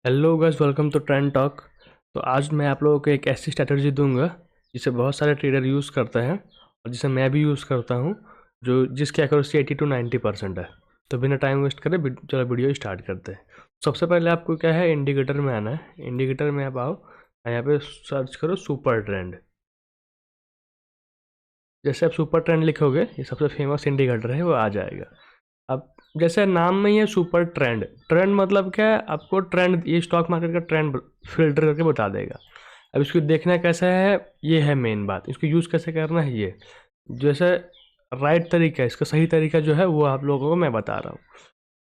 Hello guys, welcome to Trend Talk. तो आज मैं आप लोगों को एक ऐसी स्ट्रैटेजी दूंगा जिसे बहुत सारे ट्रेडर यूज़ करते हैं और जिसे मैं भी यूज़ करता हूं, जो जिसकी एक्यूरेसी 80 to 90% है। तो बिना टाइम वेस्ट करे चलो वीडियो स्टार्ट करते हैं। सबसे पहले आपको क्या है, इंडिकेटर में आना है। इंडिकेटर में आप आओ, यहाँ पे सर्च करो सुपर ट्रेंड। जैसे आप सुपर ट्रेंड लिखोगे, ये सबसे फेमस इंडिकेटर है, वो आ जाएगा। अब जैसे नाम में ही है सुपर ट्रेंड। ट्रेंड मतलब क्या है, आपको ट्रेंड, ये स्टॉक मार्केट का ट्रेंड फिल्टर करके बता देगा। अब इसको देखना कैसा है, ये है मेन बात। इसको यूज़ कैसे करना है, ये जैसे राइट तरीका है, इसका सही तरीका जो है वो आप लोगों को मैं बता रहा हूँ।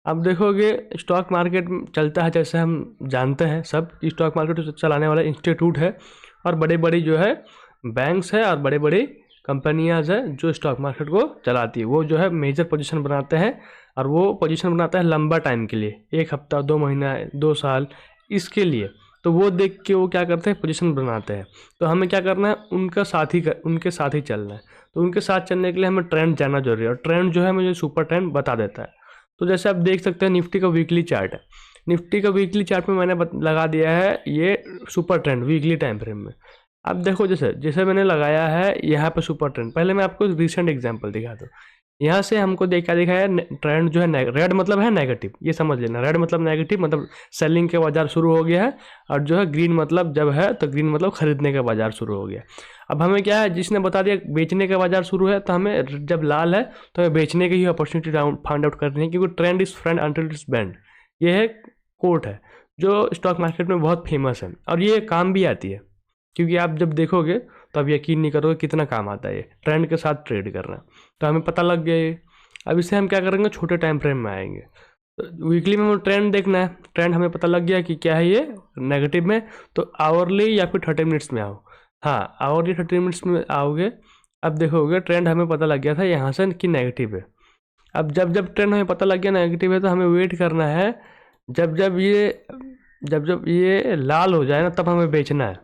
अब देखोगे स्टॉक मार्केट चलता है, जैसे हम जानते हैं सब, स्टॉक मार्केट चलाने वाला इंस्टीट्यूट है और बड़े बड़ी जो है बैंक्स है और बड़े बड़ी कंपनियां है जो स्टॉक मार्केट को चलाती है। वो जो है मेजर पोजीशन बनाते हैं और वो पोजीशन बनाता है लंबा टाइम के लिए, 1 हफ्ता, 2 महीना, 2 साल, इसके लिए। तो वो देख के वो क्या करते हैं, पोजीशन बनाते हैं। तो हमें क्या करना है, उनके साथ ही चलना है। तो उनके साथ चलने के लिए हमें ट्रेंड जानना जरूरी है और ट्रेंड जो है मुझे सुपर ट्रेंड बता देता है। तो जैसे आप देख सकते हैं, निफ्टी का वीकली चार्ट है। निफ्टी का वीकली चार्ट में मैंने लगा दिया है ये super trend weekly time frame में। अब देखो, जैसे जैसे मैंने लगाया है यहाँ पे सुपर ट्रेंड। पहले मैं आपको रिसेंट एग्जांपल दिखा दूँ। यहाँ से हमको देखा है ट्रेंड जो है रेड मतलब है नेगेटिव, ये समझ लेना। रेड मतलब नेगेटिव, मतलब सेलिंग के बाजार शुरू हो गया है। और जो है ग्रीन मतलब जब है, तो ग्रीन मतलब खरीदने का बाजार शुरू हो गया। अब हमें क्या है, जिसने बता दिया बेचने का बाजार शुरू है, तो हमें जब लाल है तो हमें बेचने की ही अपॉर्चुनिटी फाइंड आउट करनी है, क्योंकि trend is friend until it's band. ये है कोट है जो स्टॉक मार्केट में बहुत फेमस है और ये काम भी आती है। क्योंकि आप जब देखोगे तो आप यकीन नहीं करोगे कितना काम आता है ये ट्रेंड के साथ ट्रेड करना। तो हमें पता लग गया ये। अब इसे हम क्या करेंगे, छोटे टाइम फ्रेम में आएंगे। तो वीकली में हमें ट्रेंड देखना है। ट्रेंड हमें पता लग गया कि क्या है ये नेगेटिव में। तो आवर्ली या फिर 30 मिनट्स में आओ। हाँ, आवर्ली 30 मिनट्स में आओगे। अब देखोगे ट्रेंड हमें पता लग गया था यहाँ से कि नेगेटिव है। अब जब जब ट्रेंड हमें पता लग गया नेगेटिव है, तो हमें वेट करना है। जब जब ये लाल हो जाए ना, तब हमें बेचना है।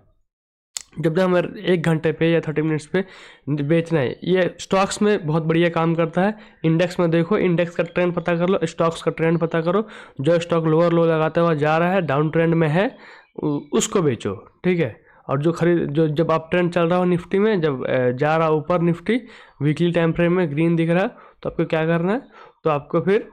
जब जब हमें 1 घंटे पे या 30 मिनट्स पे बेचना है। ये स्टॉक्स में बहुत बढ़िया काम करता है। इंडेक्स में देखो, इंडेक्स का ट्रेंड पता कर लो, स्टॉक्स का ट्रेंड पता करो। जो स्टॉक लोअर लो लगाता हुआ जा रहा है, डाउन ट्रेंड में है, उसको बेचो। ठीक है। और जो जब अप ट्रेंड चल रहा हो निफ्टी में, जब जा रहा ऊपर निफ्टी वीकली टाइम फ्रेम में ग्रीन दिख रहा है, तो आपको क्या करना है, तो आपको फिर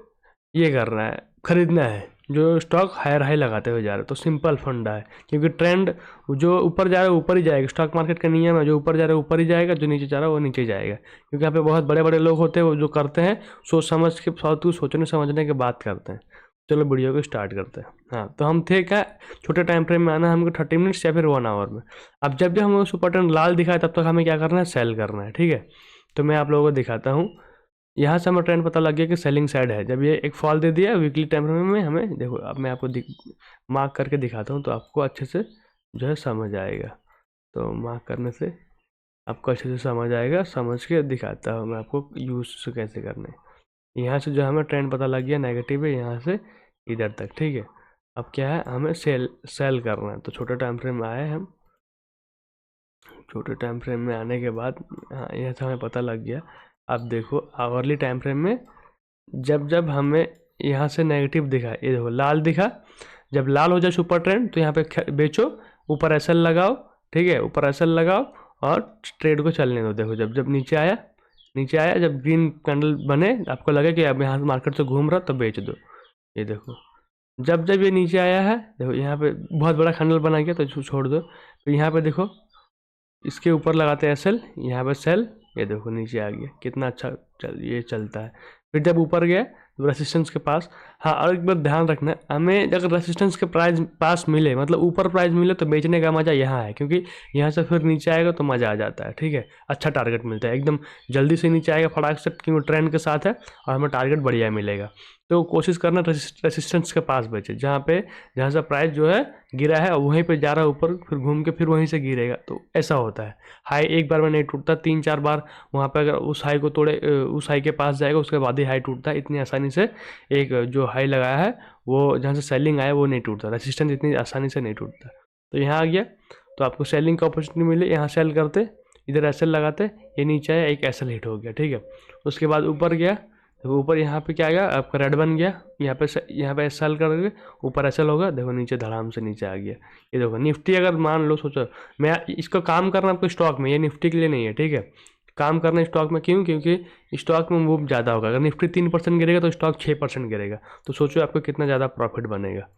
ये करना है, खरीदना है जो स्टॉक हायर हाई लगाते हुए जा रहे हैं। तो सिंपल फंडा है, क्योंकि ट्रेंड जो ऊपर जा रहा है ऊपर ही जाएगा। स्टॉक मार्केट का नियम है, जो ऊपर जा रहा है ऊपर ही जाएगा, जो नीचे जा रहा है वो नीचे ही जाएगा। क्योंकि यहाँ पे बहुत बड़े बड़े लोग होते हैं, वो जो करते हैं सोच समझ के, फालतू सोचने समझने के बात करते हैं। चलो वीडियो को स्टार्ट करते हैं। हाँ, तो हम थे क्या, छोटे टाइम फ्रेम में आना है हमको, 30 मिनट्स या फिर 1 आवर में। अब जब जब हमें सुपर ट्रेंड लाल दिखाए, तब तक हमें क्या करना है, सेल करना है। ठीक है। तो मैं आप लोगों को दिखाता हूँ। यहाँ से हमें ट्रेंड पता लग गया कि सेलिंग साइड है। जब ये एक फॉल दे दिया वीकली टाइम फ्रेम में, हमें देखो, अब मैं आपको मार्क करके दिखाता हूँ, तो आपको अच्छे से जो है समझ आएगा। तो मार्क करने से आपको अच्छे से समझ आएगा। समझ के दिखाता हूँ मैं आपको यूज़ कैसे करना है। यहाँ से जो हमें ट्रेंड पता लग गया नेगेटिव है, यहाँ से इधर तक। ठीक है। अब क्या है, हमें सेल करना है। तो छोटे टाइम फ्रेम में आए हम। छोटे टाइम फ्रेम में आने के बाद, हाँ, यहाँ से हमें पता लग गया। अब देखो आवरली टाइम फ्रेम में जब जब हमें यहाँ से नेगेटिव दिखा, ये देखो लाल दिखा। जब लाल हो जाए सुपर ट्रेंड, तो यहाँ पे बेचो, ऊपर एसएल लगाओ। ठीक है, ऊपर एसएल लगाओ और ट्रेड को चलने दो। देखो जब जब नीचे आया, जब ग्रीन कैंडल बने, आपको लगे कि अब यहाँ मार्केट से घूम रहा, तो बेच दो। ये देखो जब जब ये नीचे आया है, देखो यहाँ पे बहुत बड़ा कैंडल बना गया, तो इसको छोड़ दो। तो यहाँ पे देखो, इसके ऊपर लगाते हैं एसएल, यहाँ पे सेल। ये देखो नीचे आ गया, कितना अच्छा ये चलता है। फिर जब ऊपर गया तो रेसिस्टेंस के पास। हाँ, और एक बात ध्यान रखना, हमें अगर रेसिस्टेंस के प्राइस पास मिले, मतलब ऊपर प्राइस मिले, तो बेचने का मज़ा यहाँ है, क्योंकि यहाँ से फिर नीचे आएगा तो मज़ा आ जाता है। ठीक है, अच्छा टारगेट मिलता है, एकदम जल्दी से नीचे आएगा फटाक से, क्योंकि ट्रेंड के साथ है और हमें टारगेट बढ़िया मिलेगा। तो कोशिश करना रेसिस्टेंस के पास बेचे, जहाँ से प्राइस जो है गिरा है वहीं पे जा रहा है ऊपर, फिर घूम के फिर वहीं से गिरेगा। तो ऐसा होता है। हाई एक बार में नहीं टूटता, 3-4 बार वहाँ पे अगर उस हाई को तोड़े, उस हाई के पास जाएगा, उसके बाद ही हाई टूटता है। इतनी आसानी से एक जो हाई लगाया है, वो जहाँ से सेलिंग आया वो नहीं टूटता। रेसिस्टेंस इतनी आसानी से नहीं टूटता। तो यहाँ आ गया, तो आपको सेलिंग का अपॉर्चुनिटी मिले, यहाँ सेल करते, इधर एसएल लगाते, ये नीचे आया, एक एसएल हिट हो गया। ठीक है। उसके बाद ऊपर गया, देखो ऊपर यहाँ पे क्या आ गया आपका रेड बन गया, यहाँ पे सेल करोगे ऊपर एसएल होगा, देखो नीचे धड़ाम से नीचे आ गया। ये देखो निफ्टी अगर मान लो सोचो मैं इसको काम करना आपको स्टॉक में, ये निफ्टी के लिए नहीं है, ठीक है। काम करना स्टॉक में क्यों, क्योंकि स्टॉक में मूव ज़्यादा होगा। अगर निफ्टी 3% गिरेगा तो स्टॉक 6% गिरेगा, तो सोचो आपको कितना ज़्यादा प्रॉफिट बनेगा।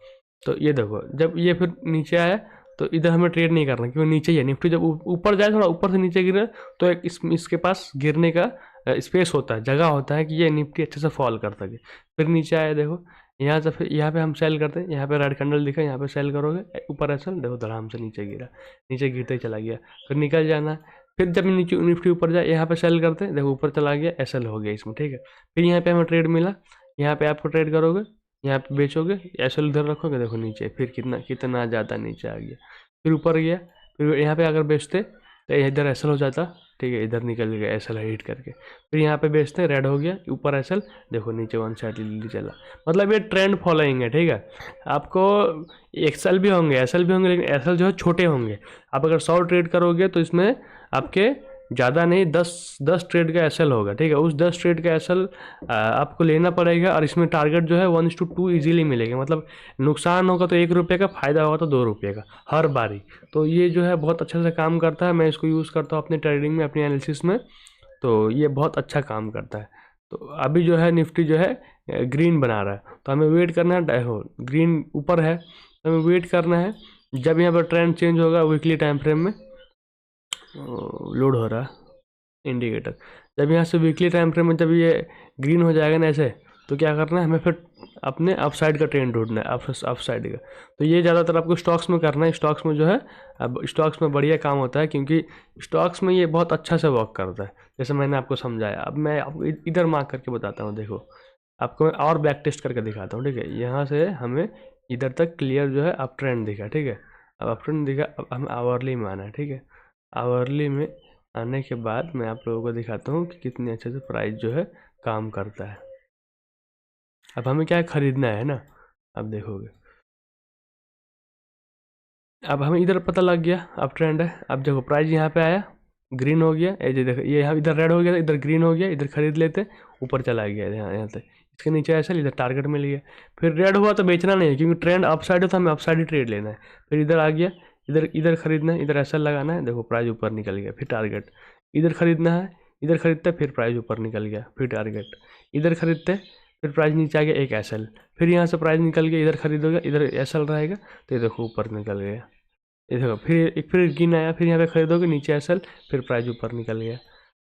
तो ये देखो जब ये फिर नीचे आया तो इधर हमें ट्रेड नहीं करना क्योंकि नीचे ही है। निफ्टी जब ऊपर जाए थोड़ा ऊपर से नीचे गिरे तो एक इसके पास गिरने का स्पेस होता है, जगह होता है कि ये निफ्टी अच्छे से फॉल कर सके। फिर नीचे आया देखो यहाँ से, फिर यहाँ पे हम सेल करते हैं, यहाँ पे रेड कैंडल दिखा, यहाँ पे सेल करोगे ऊपर ऐसा देखो धड़ाम से नीचे गिरा, नीचे गिरते ही चला गया, फिर निकल जाना है। फिर जब नीचे निफ्टी ऊपर जाए यहाँ पे सेल करते हैं, देखो ऊपर चला गया, एसएल हो गया इसमें, ठीक है। फिर यहाँ पे हमें ट्रेड मिला, यहाँ पे आपको ट्रेड करोगे, यहाँ पे बेचोगे, एसएल उधर रखोगे, देखो नीचे फिर कितना कितना ज़्यादा नीचे आ गया, फिर ऊपर गया, फिर यहाँ पे अगर बेचते तो इधर एसएल हो जाता, ठीक है, इधर निकल गया एसएल हिट करके। फिर यहाँ पे बेचते रेड हो गया, ऊपर एसएल, देखो नीचे वन साइड चला। मतलब ये ट्रेंड फॉलोइंग है, ठीक है। आपको एक्सएल भी होंगे एसएल भी होंगे, लेकिन एसएल जो है छोटे होंगे। आप अगर 100 ट्रेड करोगे तो इसमें आपके ज़्यादा नहीं 10 ट्रेड का एसएल होगा, ठीक है। उस 10 ट्रेड का एसएल आपको लेना पड़ेगा, और इसमें टारगेट जो है 1:2 ईजिली मिलेगा। मतलब नुकसान होगा तो 1 रुपये का, फ़ायदा होगा तो 2 रुपये का हर बारी। तो ये जो है बहुत अच्छे से काम करता है, मैं इसको यूज़ करता हूँ अपने ट्रेडिंग में, अपनी एनालिसिस में, तो ये बहुत अच्छा काम करता है। तो अभी जो है निफ्टी जो है ग्रीन बना रहा है, तो हमें वेट करना है, ग्रीन ऊपर है तो हमें वेट करना है। जब यहाँ पर ट्रेंड चेंज होगा वीकली टाइम फ्रेम में, लोड हो रहा है इंडिकेटर, जब यहाँ से वीकली टाइम फ्रेम में जब ये ग्रीन हो जाएगा ना ऐसे, तो क्या करना है हमें फिर अपने अपसाइड का ट्रेंड ढूंढना है, अपसाइड का। तो ये ज़्यादातर आपको स्टॉक्स में करना है। स्टॉक्स में जो है अब स्टॉक्स में बढ़िया काम होता है, क्योंकि स्टॉक्स में ये बहुत अच्छा से वर्क करता है, जैसे मैंने आपको समझाया। अब मैं आपको इधर मार्क करके बताता हूँ, देखो आपको मैं और बैक टेस्ट करके दिखाता हूँ, ठीक है। यहाँ से हमें इधर तक क्लियर जो है अप ट्रेंड दिखा, ठीक है। अब अप ट्रेंड दिखा, अब हमें आवरली में आना है, ठीक है। आवरली में आने के बाद मैं आप लोगों को दिखाता हूँ कि कितने अच्छे से प्राइस जो है काम करता है। अब हमें क्या है, खरीदना है ना। अब देखोगे अब हमें इधर पता लग गया अब ट्रेंड है। अब देखो प्राइस यहाँ पे आया, ग्रीन हो गया, ये देखो ये यहाँ इधर रेड हो गया, इधर ग्रीन हो गया, इधर खरीद लेते, ऊपर चला गया यहाँ से, इसके नीचे ऐसा इधर टारगेट मिल गया। फिर रेड हुआ तो बेचना नहीं है, क्योंकि ट्रेंड अप साइड है तो हमें अप साइड ही ट्रेड लेना है। फिर इधर आ गया, इधर इधर खरीदना है, इधर ऐसा लगाना है, देखो प्राइस ऊपर निकल गया, फिर टारगेट। इधर खरीदना है, इधर खरीदते फिर प्राइस ऊपर निकल गया, फिर टारगेट। इधर खरीदते फिर प्राइस नीचे आ गया, एक एसएल, फिर यहाँ से प्राइस निकल गया, इधर खरीदोगे, इधर एसएल रहेगा, तो ये देखो ऊपर निकल गया। ये देखो फिर गिन आया, फिर यहाँ पे खरीदोगे, नीचे एसएल, फिर प्राइस ऊपर निकल गया।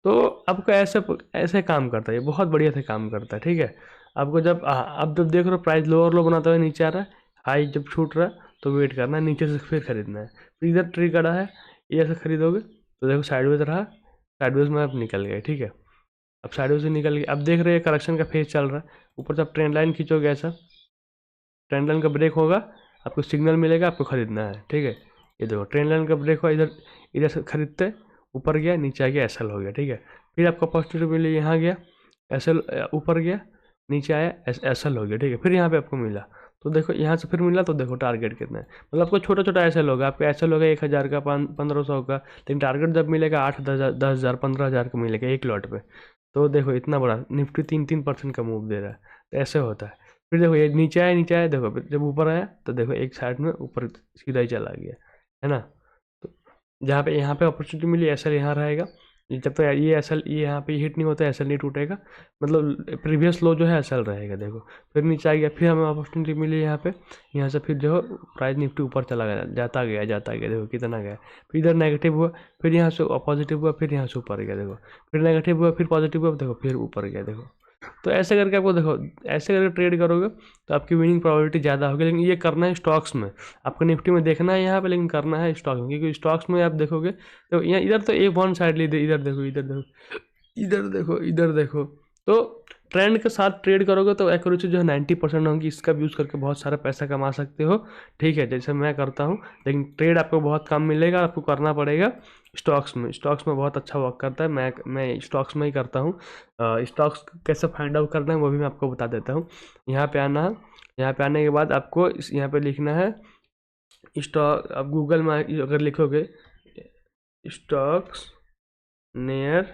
तो आपको ऐसे ऐसे काम करता है, ये बहुत बढ़िया से काम करता है, ठीक है। आपको जब अब जब देख रहे हो प्राइस लो और लो बनाता हुआ नीचे आ रहा है, हाई जब छूट रहा है तो वेट करना है, नीचे से फिर खरीदना है। फिर इधर ट्री करा है, ये ऐसे खरीदोगे तो देखो साइडवेज रहा, साइडवेज में अब निकल गया, ठीक है। अब साइडवेज से निकल गया, अब देख रहे हैं करेक्शन का फेज चल रहा है। ऊपर जब ट्रेंड लाइन खींचोगे ऐसा, ट्रेंड लाइन का ब्रेक होगा, आपको सिग्नल मिलेगा, आपको खरीदना है, ठीक है। ये देखो ट्रेंड लाइन का ब्रेक हुआ, इधर इधर से खरीदते, ऊपर गया, नीचे आ गया, एसएल हो गया, ठीक है। फिर आपको अपॉर्चुनिटी मिली, यहाँ गया एसएल, ऊपर गया, नीचे आया, एसएल हो गया, ठीक है। फिर यहाँ पे आपको मिला, तो देखो यहाँ से फिर मिला, तो देखो टारगेट कितना है। मतलब आपको छोटा छोटा एसएल होगा, आपका एसएल होगा 1000 का, 1500 का, लेकिन टारगेट जब मिलेगा 8 10 हज़ार 15,000 का मिलेगा एक लॉट पे। तो देखो इतना बड़ा निफ्टी 3% का मूव दे रहा है, तो ऐसे होता है। फिर देखो ये नीचे आया, नीचे आया, देखो फिर जब ऊपर आया तो देखो एक साइड में ऊपर सीधा ही चला गया, है ना। तो जहाँ पे यहाँ पे अपॉर्चुनिटी मिली, एसएल यहाँ रहेगा, जब तक ये एसएल ये यहाँ पे हिट नहीं होता, एसएल नहीं टूटेगा, मतलब प्रीवियस लो जो है एसएल रहेगा, देखो। फिर नीचे आ गया, फिर हमें अपॉर्चुनिटी मिली यहाँ पे, यहाँ से फिर जो प्राइस निफ्टी ऊपर चला गया, जाता गया, देखो कितना गया। फिर इधर नेगेटिव हुआ, फिर यहाँ से पॉजिटिव हुआ, फिर यहाँ से ऊपर गया, देखो। फिर नेगेटिव हुआ, फिर पॉजिटिव हुआ, देखो फिर ऊपर गया, देखो। तो ऐसे करके आपको देखो, ऐसे करके ट्रेड करोगे तो आपकी विनिंग प्रोबेबिलिटी ज़्यादा होगी। लेकिन ये करना है स्टॉक्स में, आपको निफ्टी में देखना है यहाँ पे, लेकिन करना है स्टॉक में, क्योंकि स्टॉक्स में आप देखोगे तो यहाँ इधर तो एक वन साइड ली, इधर देखो, इधर देखो, इधर देखो, इधर देखो। तो ट्रेंड के साथ ट्रेड करोगे तो एक्यूरेसी जो है 90% होगी। इसका यूज़ करके बहुत सारा पैसा कमा सकते हो, ठीक है, जैसे मैं करता हूँ। लेकिन ट्रेड आपको बहुत कम मिलेगा, आपको करना पड़ेगा स्टॉक्स में। स्टॉक्स में बहुत अच्छा वर्क करता है, मैं स्टॉक्स में ही करता हूँ। स्टॉक्स कैसे फाइंड आउट करना है वो भी मैं आपको बता देता हूँ। यहाँ पे आना है, यहाँ पे आने के बाद आपको यहाँ पे लिखना है स्टॉक। आप गूगल में अगर लिखोगे stocks near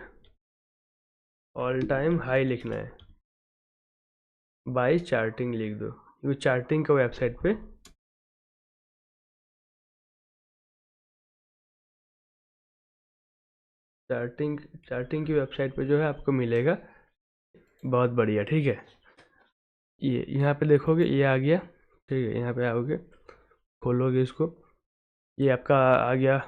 all time high लिखना है, बाय चार्टिंग लिख दो, ये चार्टिंग का वेबसाइट पे चार्टिंग की वेबसाइट पे जो है आपको मिलेगा, बहुत बढ़िया। ठीक है, ये यहाँ पे देखोगे ये आ गया। ठीक है, यहाँ पे आओगे, खोलोगे इसको, ये आपका आ गया।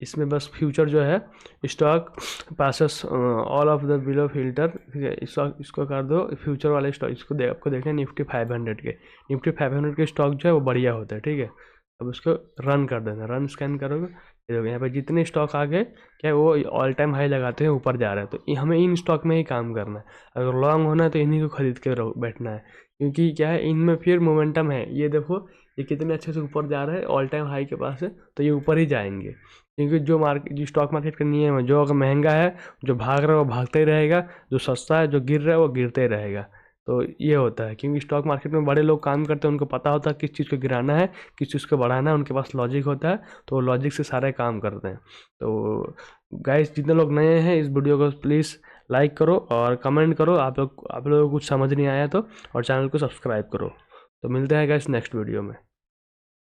इसमें बस फ्यूचर जो है, stock passes all of the below filter. ठीक है, इसको कर दो फ्यूचर वाले स्टॉक, इसको आपको देखना है निफ्टी 500 के। निफ्टी 500 के स्टॉक जो है वो बढ़िया होता है। ठीक है, अब उसको रन कर देना, रन स्कैन करोगे, ये देखो यहाँ पे जितने स्टॉक आ गए क्या वो ऑल टाइम हाई लगाते हैं, ऊपर जा रहा है। तो हमें इन स्टॉक में ही काम करना है। अगर लॉन्ग होना है तो इन्हीं को खरीद के बैठना है, क्योंकि क्या है इनमें फिर मोमेंटम है। ये देखो ये कितने अच्छे से ऊपर जा रहा है, ऑल टाइम हाई के पास है, तो ये ऊपर ही जाएंगे। क्योंकि जो स्टॉक मार्केट का नियम है, जो अगर महंगा है, जो भाग रहा है वो भागते ही रहेगा, जो सस्ता है, जो गिर रहा है वो गिरते ही रहेगा। तो ये होता है, क्योंकि स्टॉक मार्केट में बड़े लोग काम करते हैं, उनको पता होता है किस चीज़ को गिराना है, किस चीज़ को बढ़ाना है, उनके पास लॉजिक होता है, तो वो लॉजिक से सारे काम करते हैं। तो गाइस, जितने लोग नए हैं इस वीडियो को प्लीज़ लाइक करो और कमेंट करो, आप लोगों को कुछ समझ नहीं आया तो, और चैनल को सब्सक्राइब करो। तो मिलते हैं गाइस नेक्स्ट वीडियो में।